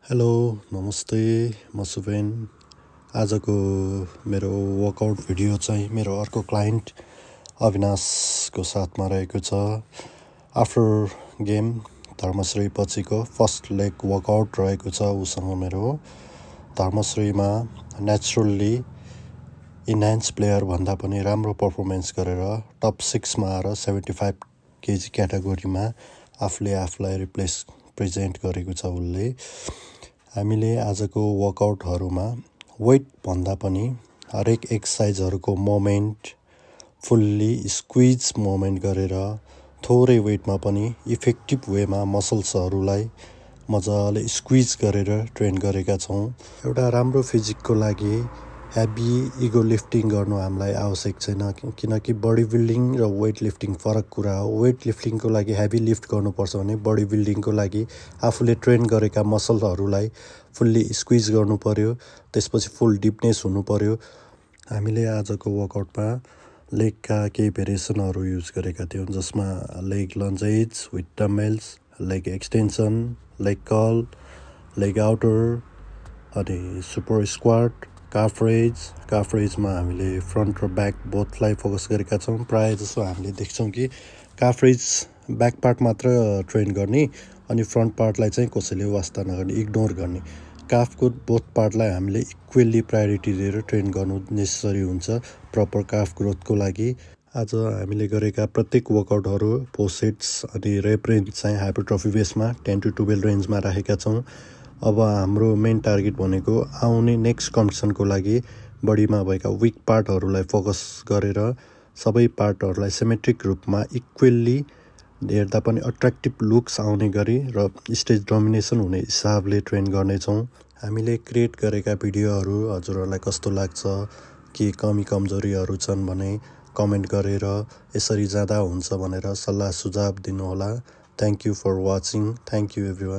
Hello नमस्ते म सुभेन। आजको मेरो वर्कआउट भिडियो चाहिँ मेरो अर्को क्लाइन्ट अविनाशको साथमा रहेको छ। आफ्टर गेम धर्मश्री पछिको फर्स्ट लेग वर्कआउट रहेको छ उसँग मेरो। धर्मश्रीमा नेचुरल्ली इन्हान्स प्लेयर भन्दा पनि राम्रो पर्फर्मेन्स गरेर टप 6 मा आएर 75 केजी क्याटेगोरीमा आफूलाई प्रेजेन्ट गरेको छ उसले। हामीले आजको वर्कआउटहरूमा वेट भन्दा पनि हरेक एक्सर्साइजहरूको मोमेन्ट फुल्ली स्क्विज मोमेन्ट गरेर थोरै वेटमा पनि इफेक्टिभ वेमा मसल्सहरूलाई मजाले स्क्विज गरेर ट्रेन गरेका छौँ। एउटा राम्रो फिजिकको लागि हेभी इगो लिफ्टिङ गर्नु हामीलाई आवश्यक छैन, किनकि बडी बिल्डिङ र वेट लिफ्टिङ फरक कुरा हो। वेट लिफ्टिङको लागि हेभी लिफ्ट गर्नुपर्छ भने बडी बिल्डिङको लागि आफूले ट्रेन गरेका मसलहरूलाई फुल्ली स्क्विज गर्नु पर्यो, त्यसपछि फुल डिपनेस हुनु पर्यो। हामीले आजको वर्कआउटमा लेगका केही भेरिएसनहरू युज गरेका थियौँ, जसमा leg lunges with dumbbells, leg extension, leg curl, leg outer अनि सुपर स्क्वाट, काफ रेजमा हामीले फ्रन्ट र ब्याक बोथलाई फोकस गरेका छौँ। प्रायः जसो हामीले देख्छौँ कि काफ रेज ब्याक पार्ट मात्र ट्रेन गर्ने अनि फ्रन्ट पार्टलाई चाहिँ कसैले वास्ता नगर्ने, इग्नोर गर्ने। काफको बोथ पार्टलाई हामीले इक्वेल्ली प्रायोरिटी दिएर ट्रेन गर्नु नेसेसरी हुन्छ प्रपर काफ ग्रोथको लागि। आज हामीले गरेका प्रत्येक वर्कआउटहरू 4 सेट्स अनि रेप रेन्ज चाहिँ हाइपरट्रफी बेसमा 10 to 12 रेन्जमा राखेका छौँ। अब हाम्रो मेन टार्गेट भनेको आउने नेक्स्ट कम्पिटिसनको लागि बडीमा भएका विक पार्टहरूलाई फोकस गरेर सबै पार्टहरूलाई सिमेट्रिक रूपमा इक्वेल्ली हेर्दा पनि अट्र्याक्टिभ लुक्स आउने गरी र स्टेज डोमिनेसन हुने हिसाबले ट्रेन गर्नेछौँ। हामीले क्रिएट गरेका भिडियोहरू हजुरहरूलाई कस्तो लाग्छ, के कमी कमजोरीहरू छन् भने कमेन्ट गरेर यसरी जाँदा हुन्छ भनेर सल्लाह सुझाव दिनुहोला। Thank you for watching. Thank you everyone.